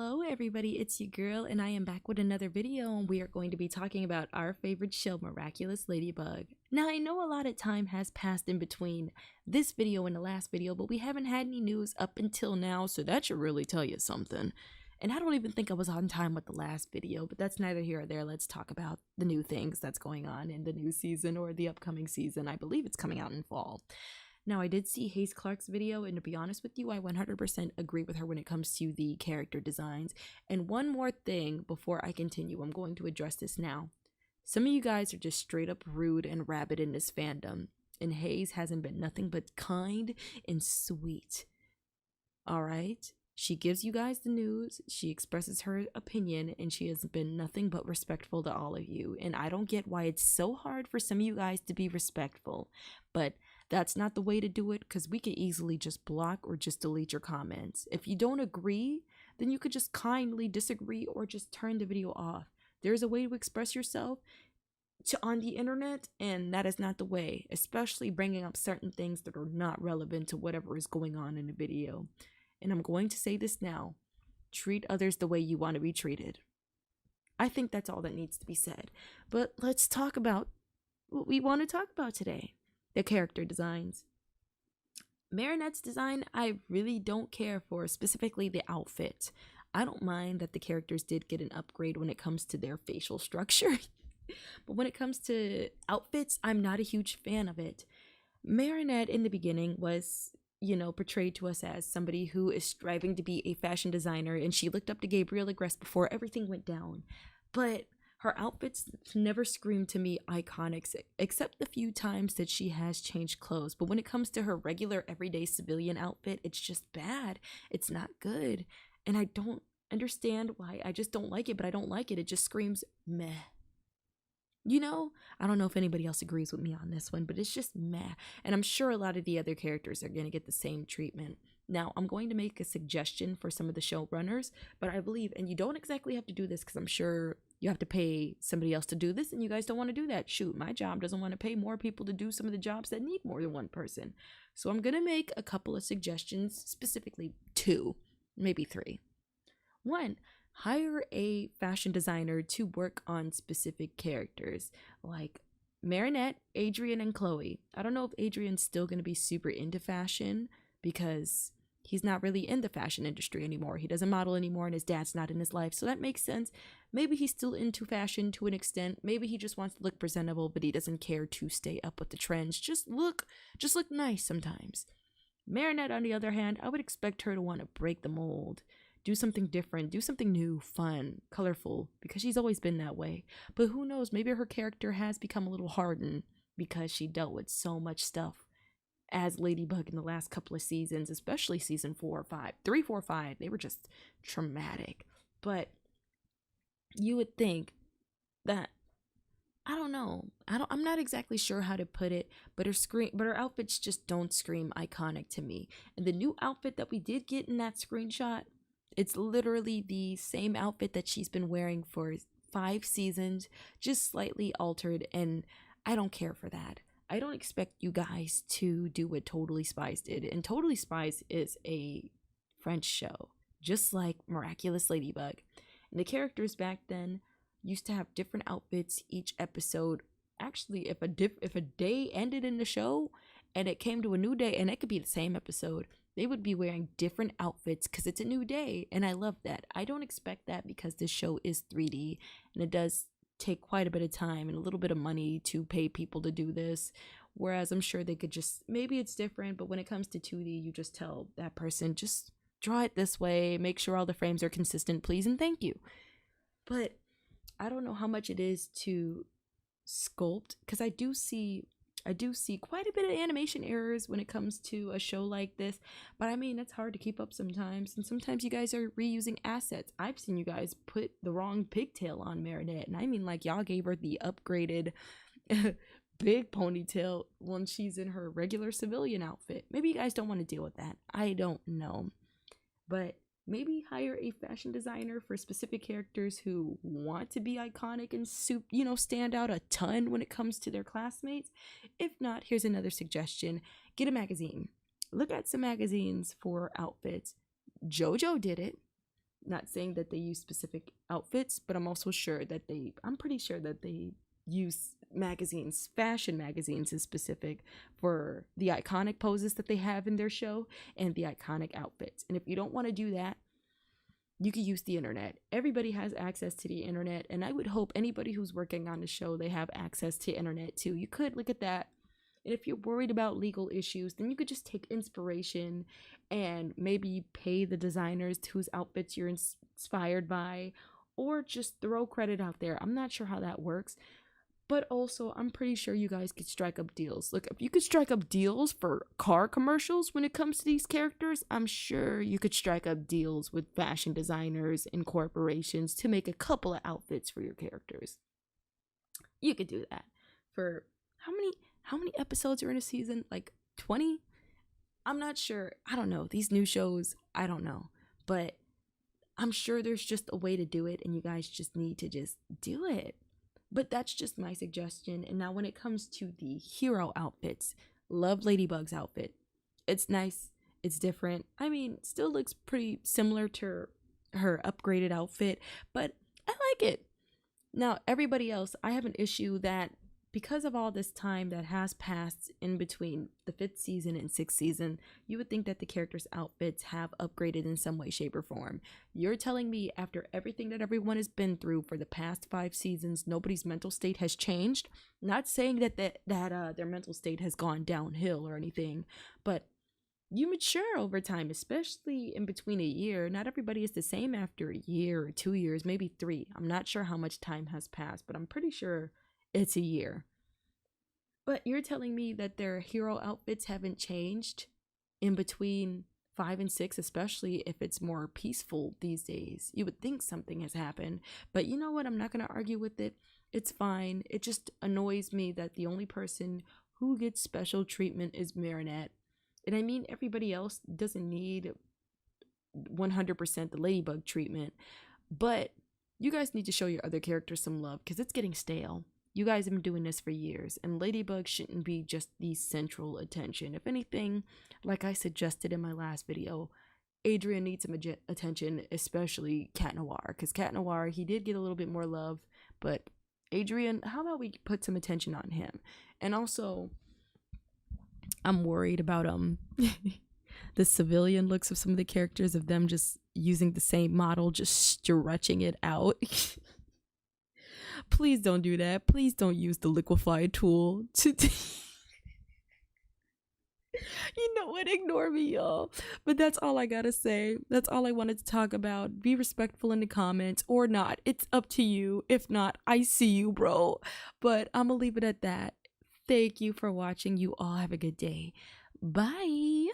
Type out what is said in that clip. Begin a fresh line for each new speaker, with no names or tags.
Hello everybody, it's your girl and I am back with another video, and we are going to be talking about our favorite show, Mircaulous Ladybug. Now I know a lot of time has passed in between this video and the last video, but we haven't had any news up until now, so that should really tell you something. And I don't even think I was on time with the last video, but that's neither here or there. Let's talk about the new things that's going on in the new season or the upcoming season. I believe it's coming out in fall. Now, I did see Hayes Clark's video, and to be honest with you, I 100% agree with her when it comes to the character designs. And one more thing before I continue, I'm going to address this now. Some of you guys are just straight up rude and rabid in this fandom, and Hayes hasn't been nothing but kind and sweet. Alright? She gives you guys the news, she expresses her opinion, and she has been nothing but respectful to all of you. And I don't get why it's so hard for some of you guys to be respectful, but that's not the way to do it, because we could easily just block or just delete your comments. If you don't agree, then you could just kindly disagree or just turn the video off. There's a way to express yourself on the internet, and that is not the way, especially bringing up certain things that are not relevant to whatever is going on in the video. And I'm going to say this now: treat others the way you want to be treated. I think that's all that needs to be said. But let's talk about what we want to talk about today. The character designs. Marinette's design, I really don't care for, specifically the outfit. I don't mind that the characters did get an upgrade when it comes to their facial structure. But when it comes to outfits, I'm not a huge fan of it. Marinette in the beginning was, portrayed to us as somebody who is striving to be a fashion designer, and she looked up to Gabrielle Agreste before everything went down. But her outfits never scream to me iconic, except the few times that she has changed clothes. But when it comes to her regular everyday civilian outfit, it's just bad. It's not good. And I don't understand why. I just don't like it, but I don't like it. It just screams meh. I don't know if anybody else agrees with me on this one, but it's just meh. And I'm sure a lot of the other characters are going to get the same treatment. Now, I'm going to make a suggestion for some of the showrunners, but I believe, and you don't exactly have to do this because I'm sure you have to pay somebody else to do this, and you guys don't want to do that. Shoot, my job doesn't want to pay more people to do some of the jobs that need more than one person. So I'm going to make a couple of suggestions, specifically 2, maybe 3. 1, hire a fashion designer to work on specific characters like Marinette, Adrien, and Chloe. I don't know if Adrian's still going to be super into fashion because he's not really in the fashion industry anymore. He doesn't model anymore, and his dad's not in his life, so that makes sense. Maybe he's still into fashion to an extent. Maybe he just wants to look presentable, but he doesn't care to stay up with the trends. Just look nice sometimes. Marinette, on the other hand, I would expect her to want to break the mold. Do something different, do something new, fun, colorful, because she's always been that way. But who knows, maybe her character has become a little hardened because she dealt with so much stuff as Ladybug in the last couple of seasons, especially season 4 or 5. 3, 4, 5, they were just traumatic. But you would think that, I don't know, I'm not exactly sure how to put it, but her outfits just don't scream iconic to me. And the new outfit that we did get in that screenshot, it's literally the same outfit that she's been wearing for 5 seasons, just slightly altered, and I don't care for that. I don't expect you guys to do what Totally Spies did, and Totally Spies is a French show, just like Mircaulous Ladybug. And the characters back then used to have different outfits each episode. Actually, if a day ended in the show and it came to a new day, and it could be the same episode, they would be wearing different outfits because it's a new day, and I love that. I don't expect that because this show is 3D, and it does take quite a bit of time and a little bit of money to pay people to do this, whereas I'm sure they could just, maybe it's different, but when it comes to 2D, you just tell that person, just draw it this way, make sure all the frames are consistent, please and thank you. But I don't know how much it is to sculpt, because I do see quite a bit of animation errors when it comes to a show like this, but I mean, it's hard to keep up sometimes, and sometimes you guys are reusing assets. I've seen you guys put the wrong pigtail on Marinette, and I mean, like, y'all gave her the upgraded big ponytail when she's in her regular civilian outfit. Maybe you guys don't want to deal with that. I don't know, but maybe hire a fashion designer for specific characters who want to be iconic and stand out a ton when it comes to their classmates. If not, here's another suggestion. Get a magazine. Look at some magazines for outfits. JoJo did it. Not saying that they use specific outfits, but I'm pretty sure that they use magazines, fashion magazines in specific, for the iconic poses that they have in their show and the iconic outfits. And if you don't want to do that, you can use the internet. Everybody has access to the internet, and I would hope anybody who's working on the show, they have access to internet too. You could look at that. And if you're worried about legal issues, then you could just take inspiration and maybe pay the designers whose outfits you're inspired by, or just throw credit out there. I'm not sure how that works. But also, I'm pretty sure you guys could strike up deals. Look, if you could strike up deals for car commercials when it comes to these characters, I'm sure you could strike up deals with fashion designers and corporations to make a couple of outfits for your characters. You could do that. For how many episodes are in a season? Like 20? I'm not sure. I don't know. These new shows, I don't know. But I'm sure there's just a way to do it, and you guys just need to just do it. But that's just my suggestion. And now when it comes to the hero outfits, love Ladybug's outfit. It's nice. It's different. I mean, still looks pretty similar to her upgraded outfit, but I like it. Now, everybody else, I have an issue that because of all this time that has passed in between the 5th season and 6th season, you would think that the characters' outfits have upgraded in some way, shape, or form. You're telling me after everything that everyone has been through for the past 5 seasons, nobody's mental state has changed? Not saying that their mental state has gone downhill or anything, but you mature over time, especially in between a year. Not everybody is the same after a year or 2 years, maybe 3. I'm not sure how much time has passed, but I'm pretty sure it's a year. But you're telling me that their hero outfits haven't changed in between 5 and 6, especially if it's more peaceful these days. You would think something has happened. But you know what? I'm not going to argue with it. It's fine. It just annoys me that the only person who gets special treatment is Marinette. And I mean, everybody else doesn't need 100% the Ladybug treatment. But you guys need to show your other characters some love, because it's getting stale. You guys have been doing this for years, and Ladybug shouldn't be just the central attention. If anything, like I suggested in my last video, Adrien needs some attention, especially Cat Noir, because Cat Noir, he did get a little bit more love, but Adrien, how about we put some attention on him? And also, I'm worried about the civilian looks of some of the characters, of them just using the same model, just stretching it out. Please don't do that. Please don't use the liquefy tool to you know what, ignore me, y'all. But that's all I gotta say. That's all I wanted to talk about. Be respectful in the comments or not. It's up to you. If not, I see you, bro. But I'm gonna leave it at that. Thank you for watching. You all have a good day. Bye.